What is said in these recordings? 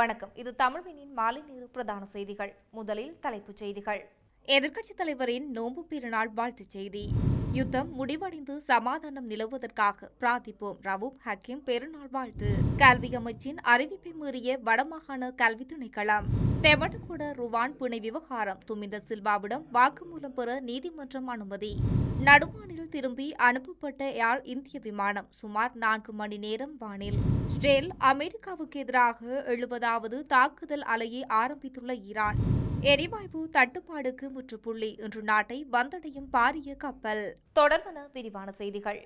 வணக்கம். இது தமிழ்வினின் மாலை நேர பிரதான செய்திகள். முதலில் தலைப்புச் செய்திகள். எதிர்க்கட்சித் தலைவரின் நோன்பு பெருநாள் வாழ்த்துச் செய்தி. யுத்தம் முடிவடைந்து சமாதானம் நிலவுவதற்காக பிரார்த்திப்போம். ரவூப் ஹக்கீம் பெருநாள் வாழ்த்து. கல்வி அமைச்சின் அறிவிப்பை மீறிய வடமாகாண கல்வி திணைக்களம். தெமட்டகொட ருவான் பிணை விவகாரம். துமிந்த சில்வாவிடம் வாக்குமூலம் பெற நீதிமன்றம் அனுமதி. நடுவானில் திரும்பி அனுப்பப்பட்ட ஏர் இந்திய விமானம் சுமார் 4 மணி நேரம் வானில். இஸ்ரேல் அமெரிக்காவுக்கு எதிராக 70வது தாக்குதல் அலையை ஆரம்பித்துள்ள ஈரான். எரிவாயு தட்டுப்பாடுக்கு முற்றுப்புள்ளி. இன்று நாட்டை வந்தடையும் பாரிய கப்பல். தொடர்பான விரிவான செய்திகள்.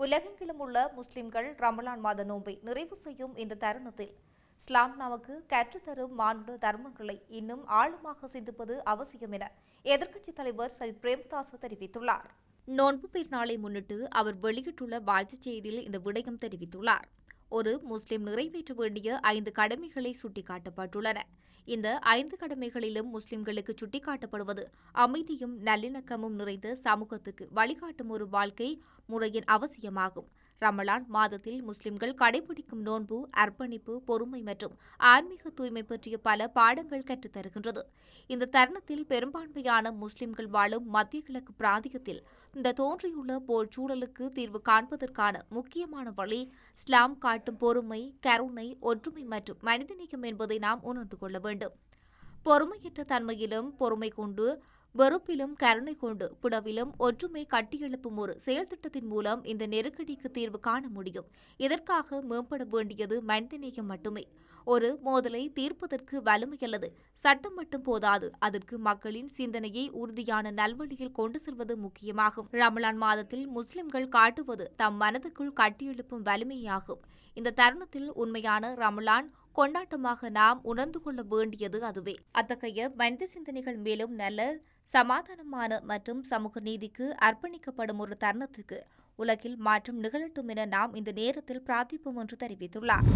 உலகெங்கிலும் உள்ள முஸ்லிம்கள் ரமலான் மாத நோன்பை நிறைவு செய்யும் இந்த தருணத்தில் இஸ்லாம் நமக்கு கற்றுத்தரும் மானுட தர்மங்களை இன்னும் ஆழமாக சிந்திப்பது அவசியம் என எதிர்க்கட்சித் தலைவர் சஜித் பிரேமதாச தெரிவித்துள்ளார். நோன்பு பெருநாளை முன்னிட்டு அவர் வெளியிட்டுள்ள வாழ்த்துச் செய்தியில் இந்த விடயம் தெரிவித்துள்ளார். ஒரு முஸ்லிம் நிறைவேற்ற வேண்டிய 5 கடமைகளை சுட்டிக்காட்டப்பட்டுள்ளன. இந்த 5 கடமைகளிலும் முஸ்லிம்களுக்கு சுட்டிக்காட்டப்படுவது அமைதியும் நல்லிணக்கமும் நிறைந்த சமூகத்துக்கு வழிகாட்டும் ஒரு வாழ்க்கை முறையின் அவசியமாகும். ரமலான் மாதத்தில் முஸ்லிம்கள் கடைபிடிக்கும் நோன்பு அர்ப்பணிப்பு, பொறுமை மற்றும் ஆன்மீக தூய்மை பற்றிய பல பாடங்கள் கற்றுத்தருகின்றது. இந்த தருணத்தில் பெரும்பான்மையான முஸ்லிம்கள் வாழும் மத்திய கிழக்கு பிராந்தியத்தில் இந்த தோன்றியுள்ள போர் சூழலுக்கு தீர்வு காண்பதற்கான முக்கியமான வழி இஸ்லாம் காட்டும் பொறுமை, கருணை, ஒற்றுமை மற்றும் மனிதநேயம் என்பதை நாம் உணர்ந்து கொள்ள வேண்டும். பொறுமையற்ற தன்மையிலும் பொறுமை கொண்டு, வெறுப்பிலும் கருணை கொண்டு, புடவிலும் ஒற்றுமை கட்டியெழுப்பும் ஒரு செயல் திட்டத்தின் மூலம் இந்த நெருக்கடிக்கு தீர்வு காண முடியும். இதற்காக மேம்பட வேண்டியது மனிதநேயம் மட்டுமே. ஒரு மோதலை தீர்ப்பதற்கு வலிமை அல்லது சட்டம் மட்டும் போதாது, அதற்கு மக்களின் சிந்தனையை உறுதியான நல்வழியில் கொண்டு செல்வது முக்கியமாகும். ரமலான் மாதத்தில் முஸ்லிம்கள் காட்டுவது தம் மனதுக்குள் கட்டியெழுப்பும் வலிமையாகும். இந்த தருணத்தில் உண்மையான ரமலான் கொண்டாட்டமாக நாம் உணர்ந்து கொள்ள வேண்டியது அதுவே. அத்தகைய மனித சிந்தனைகள் மேலும் நல்ல சமாதானமான மற்றும் சமூக நீதிக்கு அர்ப்பணிக்கப்படும் ஒரு தருணத்துக்கு உலகில் மாற்றம் நிகழட்டும் என நாம் இந்த நேரத்தில் பிரார்த்திப்போம் என்று தெரிவித்துள்ளார்.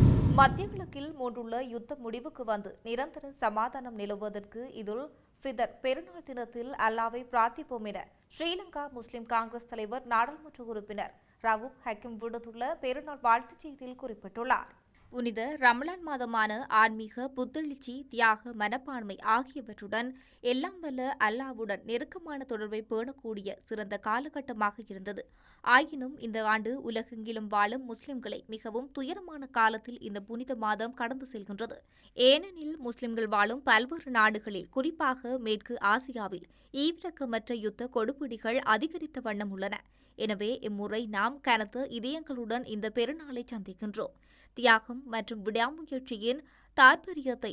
மத்திய கிழக்கில் மூன்றுள்ள யுத்தம் முடிவுக்கு வந்து நிரந்தர சமாதானம் நிலவுவதற்கு இதுல் ஃபிதர் பெருநாள் தினத்தில் அல்லாவை பிரார்த்திப்போம் என ஸ்ரீலங்கா முஸ்லிம் காங்கிரஸ் தலைவர் நாடாளுமன்ற உறுப்பினர் ரவூப் ஹக்கீம் விடுத்துள்ள பெருநாள் வாழ்த்துச் செய்தியில் குறிப்பிட்டுள்ளார். புனித ரமலான் மாதமான ஆன்மீக புத்தெழுச்சி, தியாக மனப்பான்மை ஆகியவற்றுடன் எல்லாம் வல்ல அல்லாவுடன் நெருக்கமான தொடர்பை பேணக்கூடிய சிறந்த காலகட்டமாக இருந்தது. ஆயினும் இந்த ஆண்டு உலகெங்கிலும் வாழும் முஸ்லிம்களை மிகவும் துயரமான காலத்தில் இந்த புனித மாதம் கடந்து செல்கின்றது. ஏனெனில் முஸ்லிம்கள் வாழும் பல்வேறு நாடுகளில், குறிப்பாக மேற்கு ஆசியாவில் ஈவிரக்கமற்ற யுத்த கொடுபிடிகள் அதிகரித்த வண்ணம் உள்ளன. எனவே இம்முறை நாம் கனத்த இதயங்களுடன் இந்த பெருநாளை சந்திக்கின்றோம். தியாகம் மற்றும் விடாமுயற்சியின் தாற்பயத்தை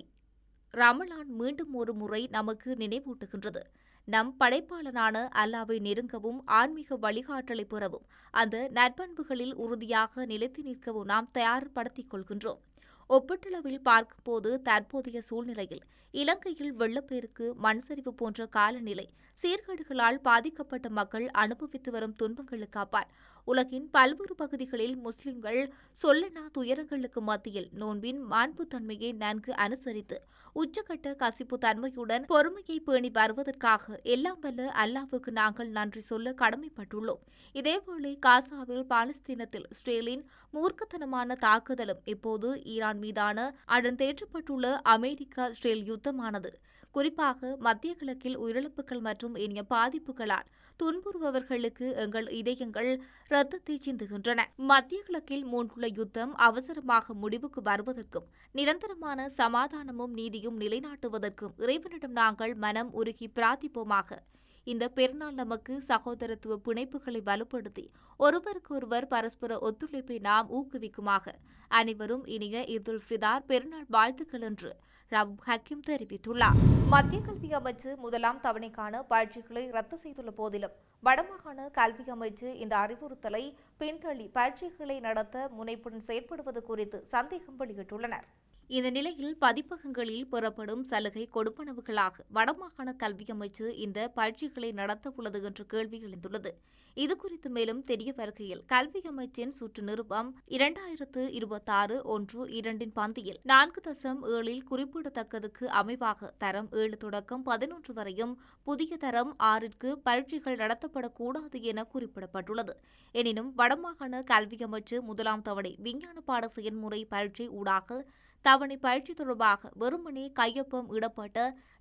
ரமலான் மீண்டும் ஒரு முறை நமக்கு நினைவூட்டுகின்றது. நம் படைப்பாளனான அல்லாவை நெருங்கவும், ஆன்மீக வழிகாட்டலை பெறவும், அந்த நற்பண்புகளில் உறுதியாக நிலைத்து நிற்கவும் நாம் தயார்படுத்திக் கொள்கின்றோம். ஒப்பீட்டளவில் பார்க்கும்போது தற்போதைய சூழ்நிலையில் இலங்கையில் வெள்ளப்பெருக்கு, மண்சரிவு போன்ற காலநிலை சீர்கேடுகளால் பாதிக்கப்பட்ட மக்கள் அனுபவித்து வரும் துன்பங்களுக்கு அப்பால் உலகின் பல்வேறு பகுதிகளில் முஸ்லிம்கள் சொல்லனா துயரங்களுக்கு மத்தியில் நோன்பின் மாண்புத்தன்மையை நன்கு அனுசரித்து உச்சகட்ட கசிப்பு தன்மையுடன் பொறுமையை பேணி வருவதற்காக எல்லாம் வல்ல அல்லாவுக்கு நாங்கள் நன்றி சொல்ல கடமைப்பட்டுள்ளோம். இதேவேளை காசாவில் பாலஸ்தீனத்தில் இஸ்ரேலின் மூர்க்கத்தனமான தாக்குதலும் இப்போது ஈரான் மீதான அடர்ந்தேற்றப்பட்டுள்ள அமெரிக்கா இஸ்ரேல் யுத்தமானது குறிப்பாக மத்திய கிழக்கில் உயிரிழப்புகள் மற்றும் இனிய பாதிப்புகளால் துன்புறுபவர்களுக்கு எங்கள் இதயங்கள் இரத்தத்தை சிந்துகின்றன. மத்திய கிழக்கில் மூன்றுள்ள யுத்தம் அவசரமாக முடிவுக்கு வருவதற்கும் நிரந்தரமான சமாதானமும் நீதியும் நிலைநாட்டுவதற்கும் இறைவனிடம் நாங்கள் மனம் உருகி பிரார்த்திப்போமாக. இந்த பெருநாள் நமக்கு சகோதரத்துவ பிணைப்புகளை வலுப்படுத்தி ஒருவருக்கொருவர் பரஸ்பர ஒத்துழைப்பை நாம் ஊக்குவிக்குமாக. அனைவரும் இனிய இதுல் ஃபிதார் பெருநாள் வாழ்த்துக்கள் என்று ரவூப் ஹக்கீம் தெரிவித்துள்ளார். மத்திய கல்வி அமைச்சு முதலாம் தவணைக்கான பரீட்சைகளை ரத்து செய்துள்ள போதிலும் வடமாகாண கல்வி அமைச்சு இந்த அறிவுறுத்தலை பின்தள்ளி பரீட்சைகளை நடத்த முனைப்புடன் செயற்படுவது குறித்து சந்தேகம் வெளியிட்டுள்ளனர். இந்த நிலையில் பதிப்பகங்களில் பெறப்படும் சலுகை கொடுப்பனவுகளாக வடமாகாண கல்வி அமைச்சு இந்த பயிற்சிகளை நடத்தவுள்ளது என்ற கேள்வி எழுந்துள்ளது. இதுகுறித்து மேலும் தெரிய வருகையில் கல்வி அமைச்சின் சுற்று நிருபம் 2026-1-2 பந்தியில் 4.7 குறிப்பிடத்தக்கதுக்கு அமைவாக தரம் 7 தொடக்கம் 11 வரையும் புதிய தரம் 6ற்கு பயிற்சிகள் நடத்தப்படக்கூடாது என குறிப்பிடப்பட்டுள்ளது. எனினும் வடமாகாண கல்வி அமைச்சு முதலாம் தவணை விஞ்ஞான பாட செயல்முறை பயிற்சி ஊடாக தவணை பயிற்சி தொடர்பாக வெறுமனே கையொப்பம் இடப்பட்ட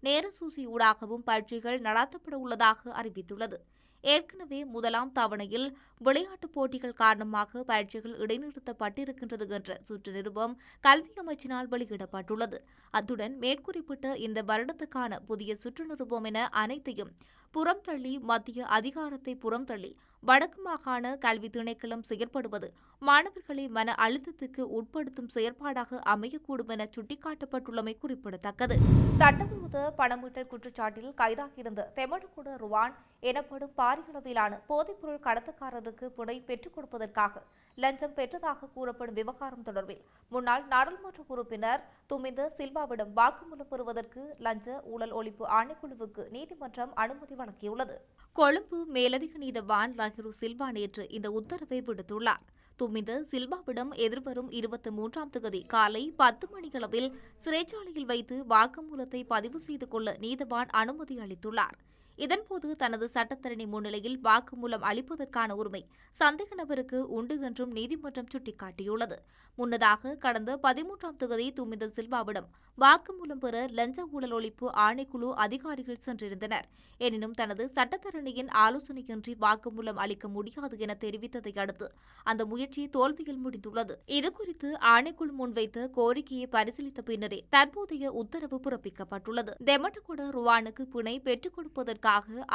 நேரசூசி ஊடாகவும் பயிற்சிகள் நடத்தப்பட உள்ளதாக அறிவித்துள்ளது. ஏற்கனவே முதலாம் தவணையில் விளையாட்டுப் போட்டிகள் காரணமாக பயிற்சிகள் இடைநிறுத்தப்பட்டிருக்கின்றது என்ற சுற்று நிருபம் கல்வி அமைச்சினால் வெளியிடப்பட்டுள்ளது. அத்துடன் மேற்குறிப்பிட்ட இந்த வருடத்துக்கான புதிய சுற்று நிருபம் என அனைத்தையும் புறம் தள்ளி மத்திய அதிகாரத்தை புறம் தள்ளி வடக்கு மாகாண கல்வி திணைக்களம் செயற்படுவது மாணவர்களை மன அழுத்தத்துக்கு உட்படுத்தும் செயற்பாடாக அமையக்கூடும் என சுட்டிக்காட்டப்பட்டுள்ளமை குறிப்பிடத்தக்கது. சட்டவிரோத பணமீட்டல் குற்றச்சாட்டில் கைதாகியிருந்த தெமடகுட ருவான் எனப்படும் பாரியளவிலான போதைப்பொருள் கடத்தக்காரருக்கு பிணை பெற்றுக் கொடுப்பதற்காக லஞ்சம் பெற்றதாக கூறப்படும் விவகாரம் தொடர்பில் முன்னாள் நாடாளுமன்ற உறுப்பினர் துமிந்த சில்வாவிடம் வாக்குமூலம் பெறுவதற்கு லஞ்ச ஊழல் ஒழிப்பு ஆணைக்குழுவுக்கு நீதிமன்றம் அனுமதி வழங்கியுள்ளது. கொழும்பு மேலதிக நீதவான் லஹிரு சில்வா நேற்று இந்த உத்தரவை விடுத்துள்ளார். துமிந்த சில்வாவிடம் எதிர்வரும் 23ஆம் தேதி காலை 10 மணியளவில் சிறைச்சாலையில் வைத்து வாக்குமூலத்தை பதிவு செய்து கொள்ள நீதவான் அனுமதி அளித்துள்ளார். இதன்போது தனது சட்டத்தரணி முன்னிலையில் வாக்குமூலம் அளிப்பதற்கான உரிமை சந்தேக நபருக்கு உண்டு என்றும் நீதிமன்றம் சுட்டிக்காட்டியுள்ளது. முன்னதாக கடந்த 13ஆம் தேதி துமிந்த சில்வாவிடம் வாக்குமூலம் பெற லஞ்ச ஊழல் ஒழிப்பு ஆணைக்குழு அதிகாரிகள் சென்றிருந்தனர். எனினும் தனது சட்டத்தரணியின் ஆலோசனையின்றி வாக்குமூலம் அளிக்க முடியாது என தெரிவித்ததை அடுத்து அந்த முயற்சி தோல்வியில் முடிந்துள்ளது. இதுகுறித்து ஆணைக்குழு முன்வைத்த கோரிக்கையை பரிசீலித்த பின்னரே தற்போதைய உத்தரவு பிறப்பிக்கப்பட்டுள்ளது. தெமடகுட ருவானுக்கு பிணை பெற்றுக் கொடுப்பதற்காக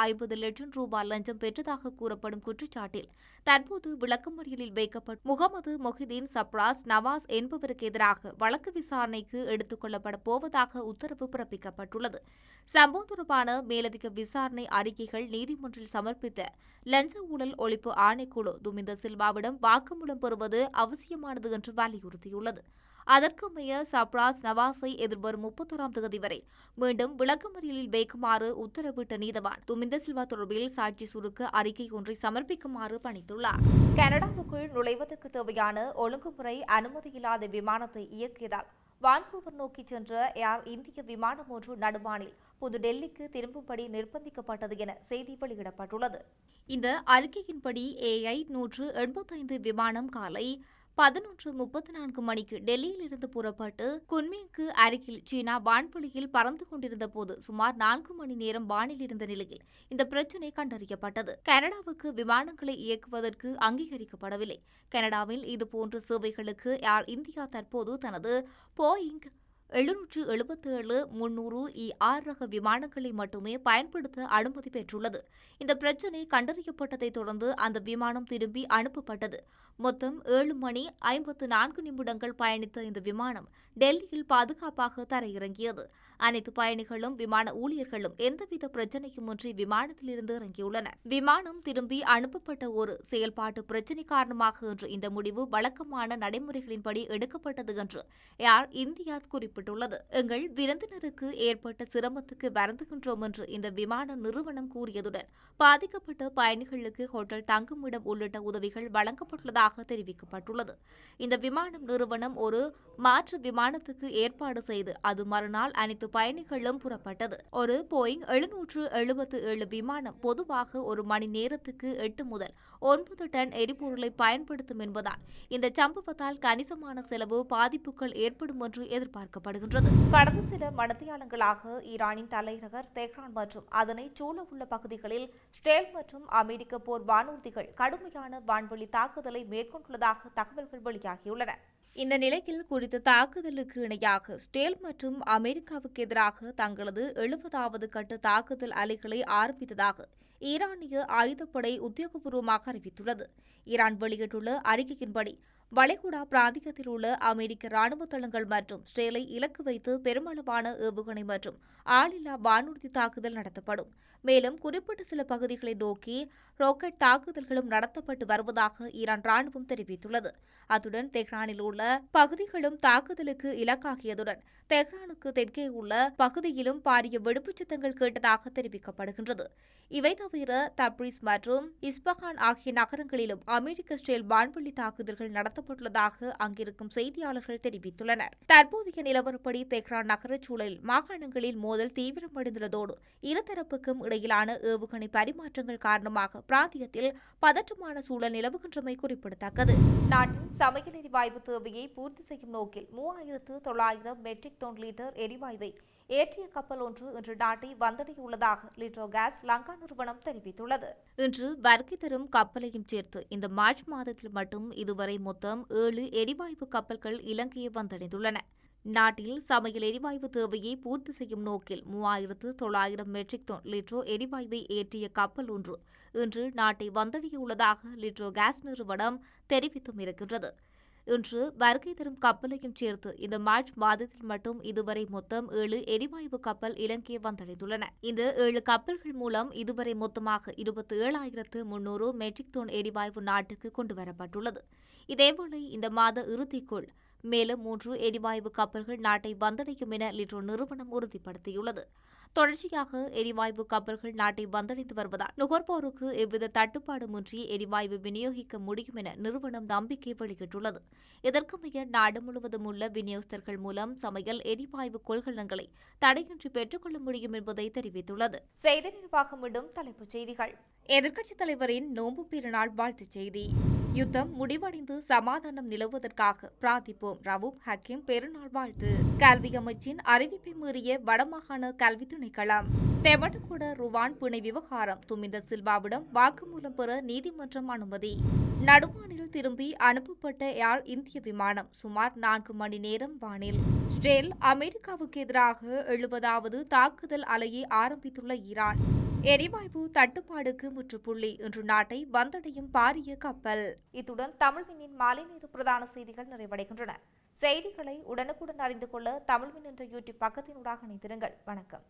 50 லட்சம் ரூபாய் லஞ்சம் பெற்றதாக கூறப்படும் குற்றச்சாட்டில் தற்போது விளக்கமறியலில் வைக்கப்பட்ட முகமது மொஹிதீன் சப்ராஸ் நவாஸ் என்பவருக்கு எதிராக வழக்கு விசாரணைக்கு எடுத்துக் கொள்ளப்பட போவதாக உத்தரவு பிறப்பிக்கப்பட்டுள்ளது. சம்பவம் தொடர்பான மேலதிக விசாரணை அறிக்கைகள் நீதிமன்றில் சமர்ப்பித்த லஞ்ச ஊழல் ஒழிப்பு ஆணைக்குழு துமிந்த சில்வாவிடம் வாக்குமூலம் பெறுவது அவசியமானது என்று வலியுறுத்தியுள்ளது. அதற்கமைய சப்ராஸ் நவாஸை எதிர்வரும் 31ஆம் தேதி வரை மீண்டும் விளக்கமறியலில் வைக்குமாறு உத்தரவிட்ட நீதவான் துமிந்த சில்வா தொடர்பில் சாட்சி சுருக்க அறிக்கை ஒன்றை சமர்ப்பிக்குமாறு பணித்துள்ளார். கனடாவுக்குள் நுழைவதற்கு தேவையான ஒழுங்குமுறை அனுமதியில்லாத விமானத்தை இயக்கியதால் வான்கூவர் நோக்கி சென்ற ஏர் இந்திய விமானம் ஒன்று நடுவானில் புதுடெல்லிக்கு திரும்பும்படி நிர்பந்திக்கப்பட்டது என செய்தி வெளியிடப்பட்டுள்ளது. இந்த அறிக்கையின்படி AI 185 விமானம் காலை 11:34 மணிக்கு டெல்லியிலிருந்து புறப்பட்டு குன்மிங்க்கு அருகில் சீனா வான்வெளியில் பறந்து கொண்டிருந்த போது சுமார் 4 மணி நேரம் வானில் இருந்த நிலையில் இந்த பிரச்சினை கண்டறியப்பட்டது. கனடாவுக்கு விமானங்களை இயக்குவதற்கு அங்கீகரிக்கப்படவில்லை. கனடாவில் இதுபோன்ற சேவைகளுக்கு ஏர் இந்தியா தற்போது தனது போயிங் 777-300ER ரக விமானங்களை மட்டுமே பயன்படுத்த அனுமதி பெற்றுள்ளது. இந்த பிரச்சினை கண்டறியப்பட்டதை தொடர்ந்து அந்த விமானம் திரும்பி அனுப்பப்பட்டது. மொத்தம் 7 மணி 54 நிமிடங்கள் பயணித்த இந்த விமானம் டெல்லியில் பாதுகாப்பாக தரையிறங்கியது. அனைத்து பயணிகளும் விமான ஊழியர்களும் எந்தவித பிரச்சினையுமின்றி விமானத்திலிருந்து இறங்கியுள்ளனர். விமானம் திரும்பி அனுப்பப்பட்ட ஒரு செயல்பாட்டு பிரச்சினை காரணமாக இன்று இந்த முடிவு வழக்கமான நடைமுறைகளின்படி எடுக்கப்பட்டது என்று ஏர் இந்தியா குறிப்பிட்டுள்ளது. எங்கள் விருந்தினருக்கு ஏற்பட்ட சிரமத்துக்கு வருந்துகின்றோம் என்று இந்த விமான நிறுவனம் கூறியதுடன் பாதிக்கப்பட்ட பயணிகளுக்கு ஹோட்டல் தங்குமிடம் உள்ளிட்ட உதவிகள் வழங்கப்பட்டுள்ளதாக தெரிவிக்கப்பட்டுள்ளது. இந்த விமானம் நிறுவனம் ஒரு மாற்று விமானத்துக்கு ஏற்பாடு செய்து அது மறுநாள் அனைத்து பயணிகளும் புறப்பட்டது. ஒரு போயிங் 777 விமானம் பொதுவாக ஒரு மணி நேரத்துக்கு 8 முதல் 9 டன் எரிபொருளை பயன்படுத்தும் என்பதால் இந்த சம்பவத்தால் கணிசமான செலவு பாதிப்புகள் ஏற்படும் என்று எதிர்பார்க்கப்படுகின்றது. கடந்த சில மணித்தியாலங்களாக ஈரானின் தலைநகர் தெஹ்ரான் மற்றும் அதனை சூழவுள்ள பகுதிகளில் இஸ்ரேல் மற்றும் அமெரிக்க போர் வானூர்திகள் கடுமையான வான்வெளி தாக்குதலை மேற்கொண்டுள்ளதாக தகவல்கள் வெளியாகியுள்ளன. இந்த நிலையில் குறித்த தாக்குதலுக்கு இணையாக இஸ்ரேல் மற்றும் அமெரிக்காவுக்கு எதிராக தங்களது 70வது கட்ட தாக்குதல் அலைகளை ஆரம்பித்ததாக ஈரானிய ஆயுதப்படை உத்தியோகபூர்வமாக அறிவித்துள்ளது. ஈரான் வெளியிட்டுள்ள அறிக்கையின்படி வளைகுடா பிராந்தியத்தில் உள்ள அமெரிக்க ராணுவ தளங்கள் மற்றும் இஸ்ரேலை இலக்கு வைத்து பெருமளவான ஏவுகணை மற்றும் ஆளில்லா வானூர்தி தாக்குதல் நடத்தப்படும். மேலும் குறிப்பிட்ட சில பகுதிகளை நோக்கி ராக்கெட் தாக்குதல்களும் நடத்தப்பட்டு வருவதாக ஈரான் ராணுவம் தெரிவித்துள்ளது. அத்துடன் தெஹ்ரானில் உள்ள பகுதிகளும் தாக்குதலுக்கு இலக்காகியதுடன் தெஹ்ரானுக்கு தெற்கே உள்ள பகுதியிலும் பாரிய வெடிப்புச் சத்தங்கள் கேட்டதாக தெரிவிக்கப்படுகின்றது. இவை தவிர தப்ரீஸ் மற்றும் இஸ்பஹான் ஆகிய நகரங்களிலும் அமெரிக்க ஸ்டைல் வான்வெளி தாக்குதல்கள் நடத்தப்பட்டுள்ளதாக அங்கிருக்கும் செய்தியாளர்கள் தெரிவித்துள்ளனர். தற்போதைய நிலவரப்படி தெஹ்ரான் நகரச் சூழலில் மாகாணங்களில் மோதல் தீவிரமடைந்துள்ளதோடு இருதரப்புக்கும் இடையிலான ஏவுகணை பரிமாற்றங்கள் காரணமாக பிராந்தியத்தில் பதற்றமான சூழல் நிலவுகின்றமை குறிப்பிடத்தக்கது. நாட்டின் சமையல் எரிவாயு தேவையை பூர்த்தி செய்யும் நோக்கில் 3900 மெட்ரிக் டன் லிட்டர் எரிவாயுவை ஏற்றிய கப்பல் ஒன்று இன்று நாட்டை வந்தடையுள்ளதாக லிட்டோ கேஸ் லங்கா நிறுவனம் தெரிவித்துள்ளது. இன்று வருகை தரும் கப்பலையும் சேர்த்து இந்த மார்ச் மாதத்தில் மட்டும் இதுவரை மொத்தம் 7 எரிவாயு கப்பல்கள் இலங்கையை வந்தடைந்துள்ளன. நாட்டில் சமையல் எரிவாயு தேவையை பூர்த்தி செய்யும் நோக்கில் 3900 மெட்ரிக் டன் லிட்டோ எரிவாயுவை ஏற்றிய கப்பல் ஒன்று இன்று நாட்டை வந்தடையுள்ளதாக லிட்டோ கேஸ் நிறுவனம் தெரிவித்தும் இருக்கின்றது. இன்று வருகை தரும் கப்பலையும் சேர்த்து இந்த மார்ச் மாதத்தில் மட்டும் இதுவரை மொத்தம் 7 எரிவாயு கப்பல் இலங்கையை வந்தடைந்துள்ளன. இந்த 7 கப்பல்கள் மூலம் இதுவரை மொத்தமாக 27,300 மெட்ரிக் டன் எரிவாயு நாட்டுக்கு கொண்டுவரப்பட்டுள்ளது. இதேவேளை இந்த மாத இறுதிக்குள் மேலும் 3 எரிவாயு கப்பல்கள் நாட்டை வந்தடையும் என லிட்டோ நிறுவனம் உறுதிப்படுத்தியுள்ளது. தொடர்ச்சியாக எரிவாயு கப்பல்கள் நாட்டை வந்தடைந்து வருவதால் நுகர்வோருக்கு எவ்வித தட்டுப்பாடுமின்றி எரிவாயு விநியோகிக்க முடியும் என நிறுவனம் நம்பிக்கை வெளியிட்டுள்ளது. இதற்கமைய நாடு முழுவதும் உள்ள விநியோகஸ்தர்கள் மூலம் சமையல் எரிவாயு கொள்கலன்களை தடையின்றி பெற்றுக்கொள்ள முடியும் என்பதை தெரிவித்துள்ளது. செய்தி நிர்வாகம் மீண்டும் தலைப்புச் செய்திகள். எதிர்க்கட்சித் தலைவரின் நோன்பு பெருநாள் வாழ்த்துச் செய்தி. யுத்தம் முடிவடைந்து சமாதானம் நிலவுவதற்காக பிரார்த்திப்போம். ரவூப் ஹக்கீம் பெருநாள் வாழ்த்து. கல்வி அமைச்சின் அறிவிப்பை மீறிய வடமாகாண கல்வி திணைக்களம். தெமட்டகொட ருவான் பிணை விவகாரம் துமிந்த சில்வாவிடம் வாக்குமூலம் பெற நீதிமன்றம் அனுமதி. நடுவானில் திரும்பி அனுப்பப்பட்ட ஏர் இந்திய விமானம் சுமார் 4 மணி நேரம் வானில். இஸ்ரேல் அமெரிக்காவுக்கு எதிராக 70வது தாக்குதல் அலையை ஆரம்பித்துள்ள ஈரான். எரிவாயு தட்டுப்பாடுக்கு முற்றுப்புள்ளி. இன்று நாட்டை வந்தடையும் பாரிய கப்பல். இத்துடன் தமிழ்வினின் மாலை நேர பிரதான செய்திகள் நிறைவடைகின்றன. செய்திகளை உடனுக்குடன் அறிந்து கொள்ள தமிழ்வின் என்ற யூடியூப் பக்கத்தினூடாக இணைந்திருங்கள். வணக்கம்.